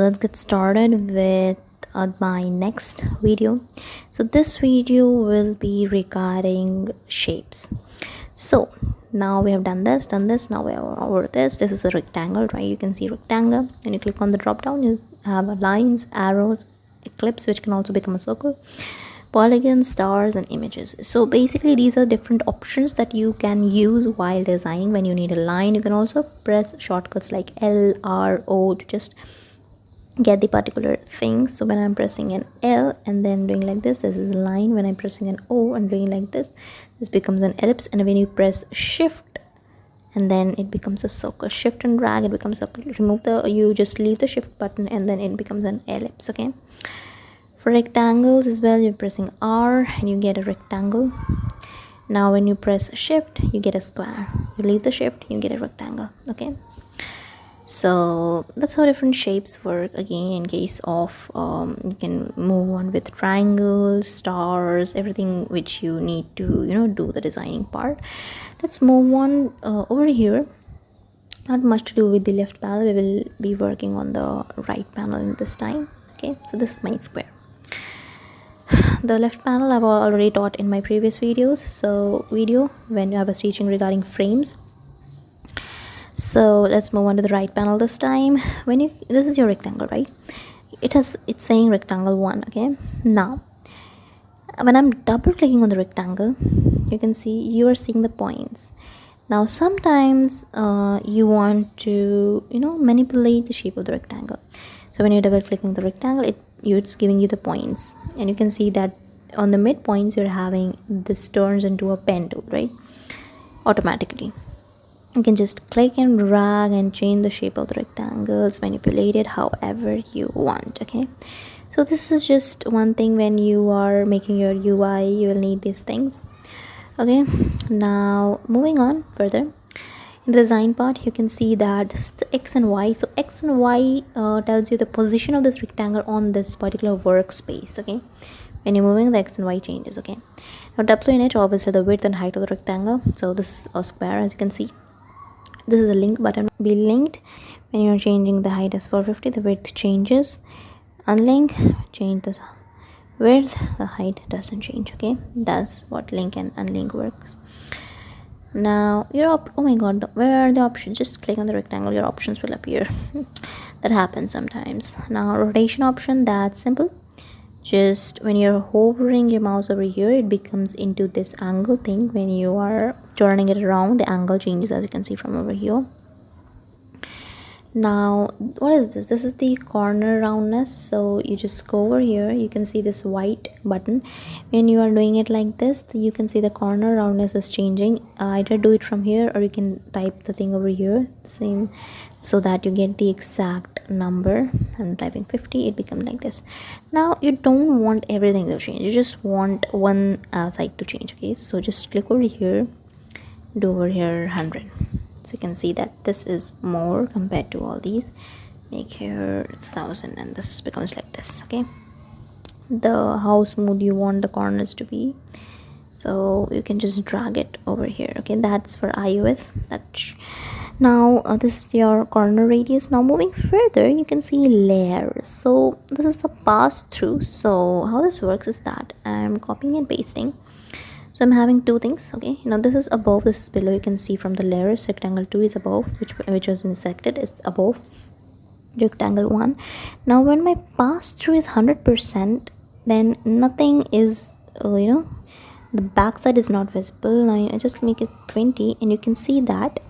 let's get started with my next video. So this video will be regarding shapes. So now we have done this, now we are over this is a rectangle, right? You can see rectangle, and you click on the drop down, you have lines, arrows, ellipse, which can also become a circle, polygons, stars, and images. So basically these are different options that you can use while designing. When you need a line, you can also press shortcuts like L, R, O to just get the particular thing. So when I'm pressing an L and then doing like this is a line. When I'm pressing an O and doing like this becomes an ellipse. And when you press shift and then it becomes a circle, shift and drag, it becomes a circle. You just leave the shift button and then it becomes an ellipse. Okay, for rectangles as well, you're pressing R and you get a rectangle. Now when you press shift, you get a square. You leave the shift, you get a rectangle. Okay, so that's how different shapes work. Again, in case of you can move on with triangles, stars, everything which you need to do the designing part. Let's move on over here. Not much to do with the left panel, we will be working on the right panel in this time. Okay, so this is my square. The left panel I've already taught in my previous videos, so when I was teaching regarding frames. So let's move on to the right panel this time. This is your rectangle, right? It's saying rectangle 1. Okay, now when I'm double clicking on the rectangle, you can see you are seeing the points. Now sometimes you want to manipulate the shape of the rectangle. So when you're double clicking the rectangle, it's giving you the points, and you can see that on the midpoints you're having this turns into a pen tool, right? Automatically you can just click and drag and change the shape of the rectangles, manipulate it however you want. Okay, so this is just one thing. When you are making your UI, you will need these things. Okay, now moving on further, in the design part you can see that this is the X and Y. So X and Y tells you the position of this rectangle on this particular workspace. Okay, when you're moving, the X and Y changes. Okay, now W and H obviously the width and height of the rectangle. So this is a square, as you can see. This is a link button, be linked. When you're changing the height as 450, the width changes. Unlink, change the width, the height doesn't change. Okay, that's what link and unlink works. Now oh my god, where are the options? Just click on the rectangle, your options will appear. That happens sometimes. Now rotation option, that's simple. Just when you're hovering your mouse over here, it becomes into this angle thing. When you are turning it around, the angle changes, as you can see from over here. Now what is this? This is the corner roundness. So you just go over here, you can see this white button. When you are doing it like this, you can see the corner roundness is changing. Either do it from here or you can type the thing over here, the same, so that you get the exact number. I'm typing 50, it becomes like this. Now you don't want everything to change, you just want one side to change. Okay, so just click over here, do over here 100. So you can see that this is more compared to all these. Make here 1000 and this becomes like this. Okay, how smooth you want the corners to be, so you can just drag it over here. Okay, that's for iOS. Now this is your corner radius. Now moving further, you can see layers. So this is the pass through. So how this works is that I'm copying and pasting. So I'm having two things. Okay, now this is above, this is below. You can see from the layers, rectangle 2 is above, which was inserted is above rectangle 1. Now when my pass through is 100%, then nothing is the back side is not visible. Now I just make it 20 and you can see that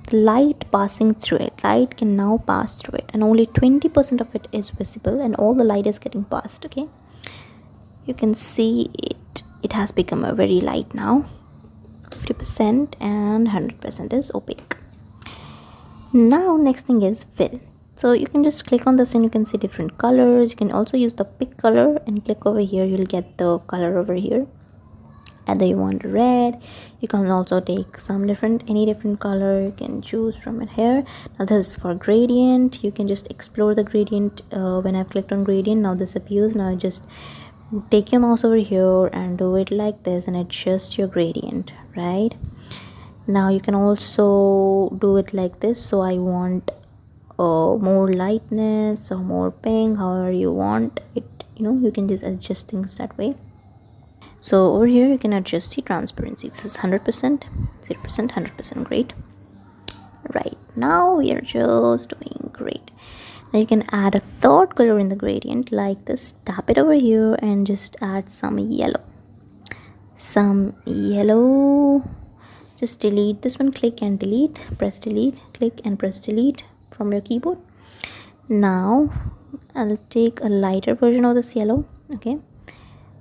the light passing through it, light can now pass through it, and only 20% of it is visible and all the light is getting passed. Okay, you can see it has become a very light now. 50% and 100% is opaque. Now next thing is fill. So you can just click on this and you can see different colors. You can also use the pick color and click over here, you'll get the color over here. Either you want red, you can also take any different color, you can choose from it here. Now this is for gradient, you can just explore the gradient. When I've clicked on gradient, now this appears. Now just take your mouse over here and do it like this and adjust your gradient, right? Now you can also do it like this. So I want more lightness or more pink, however you want it. You can just adjust things that way. So over here you can adjust the transparency. This is 100%, 0%, 100%. Great. Right now we are just doing great. Now you can add a third color in the gradient like this. Tap it over here and just add some yellow. Just delete this one, click and delete, press delete, click and press delete from your keyboard. Now I'll take a lighter version of this yellow. Okay,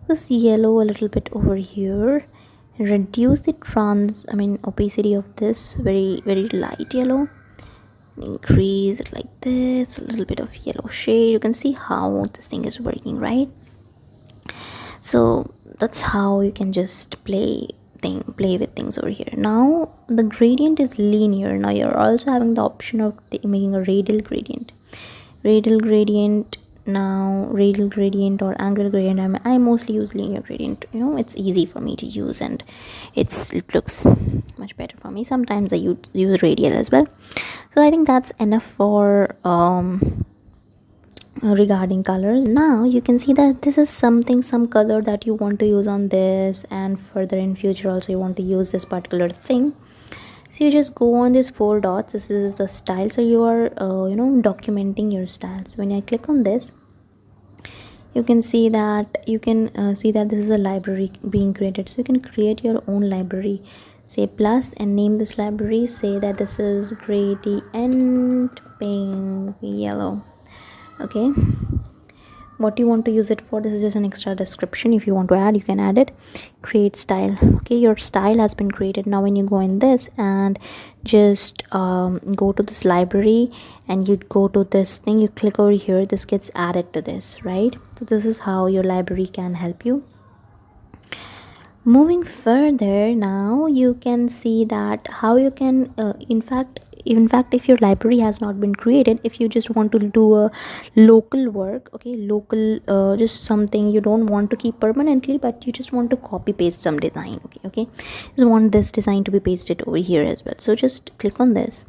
this yellow a little bit over here, reduce the opacity of this very light yellow, increase it like this, a little bit of yellow shade. You can see how this thing is working, right? So that's how you can just play with things over here. Now the gradient is linear. Now you're also having the option of making a radial gradient. Now radial gradient or angular gradient, I mostly use linear gradient. It's easy for me to use and it looks much better for me. Sometimes I use radial as well. So I think that's enough for regarding colors. Now you can see that this is some color that you want to use on this, and further in future also you want to use this particular thing. So you just go on these 4 dots. This is the style. So you are documenting your style. So when I click on this, you can see that this is a library being created. So you can create your own library. Say plus and name this library. Say that this is gradient pink yellow. Okay, what you want to use it for, this is just an extra description. If you want to add, you can add it. Create style. Okay, your style has been created. Now when you go in this and just go to this library and you go to this thing, you click over here, this gets added to this, right? So this is how your library can help you. Moving further, now you can see that how you can in fact, if your library has not been created, if you just want to do a local work, okay, just something you don't want to keep permanently, but you just want to copy paste some design, okay, just want this design to be pasted over here as well. So just click on this.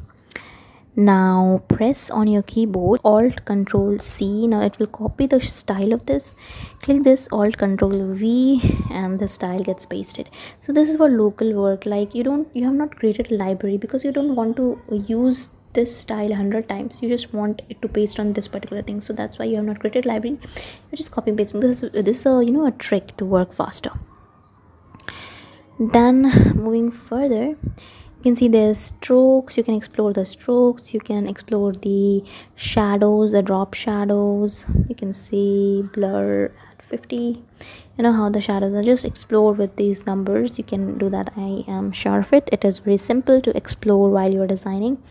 Now press on your keyboard Alt Control C. Now it will copy the style of this. Click this, Alt Control V, and the style gets pasted. So this is for local work. Like you have not created a library because you don't want to use this style 100 times. You just want it to paste on this particular thing. So that's why you have not created a library. You're just copy pasting. This is a trick to work faster. Then moving further, you can see there's strokes. You can explore the strokes. You can explore the shadows, the drop shadows. You can see blur at 50. How the shadows are. Just explore with these numbers. You can do that. I am sure of it. It is very simple to explore while you're designing.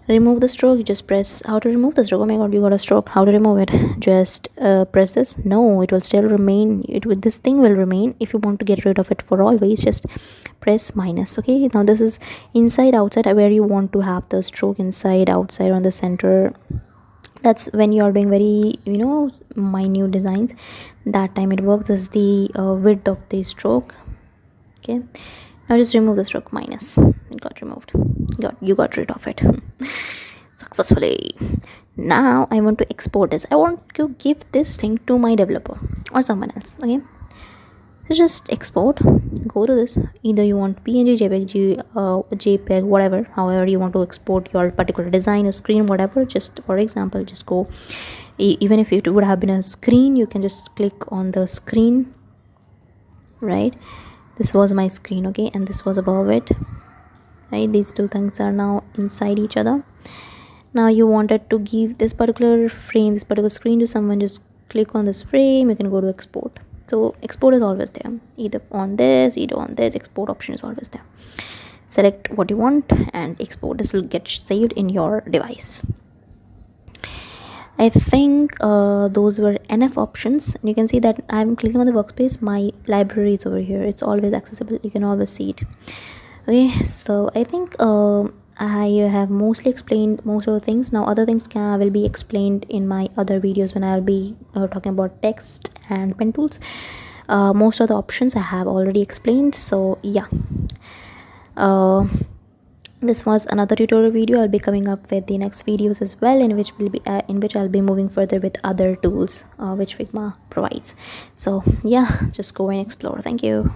Remove the stroke. You just press how to remove the stroke. Oh my god, you got a stroke. How to remove it? Just press this. No, it will still remain. This thing will remain. If you want to get rid of it for always, just press minus. Okay, now this is inside outside, where you want to have the stroke inside outside on the center. That's when you are doing very minute designs. That time it works. This is the width of the stroke. Okay, now just remove the stroke. Minus. It got removed. You got rid of it successfully. Now I want to export this. I want to give this thing to my developer or someone else. Okay, so just export. Go to this. Either you want PNG, JPEG, whatever, however you want to export your particular design or screen, whatever. Just for example, just go. Even if it would have been a screen, you can just click on the screen, right? This was my screen, okay, and this was above it, right? These two things are now inside each other. Now you wanted to give this particular frame, this particular screen to someone. Just click on this frame. You can go to export. So export is always there, either on this, export option is always there. Select what you want and export. This will get saved in your device. I think those were enough options. You can see that I'm clicking on the workspace. My library is over here. It's always accessible. You can always see it. Okay, so I think I have mostly explained most of the things. Now other things will be explained in my other videos when I'll be talking about text and pen tools. Most of the options I have already explained. So yeah, this was another tutorial video. I'll be coming up with the next videos as well, in which I'll be moving further with other tools which Figma provides. So yeah, just go and explore. Thank you.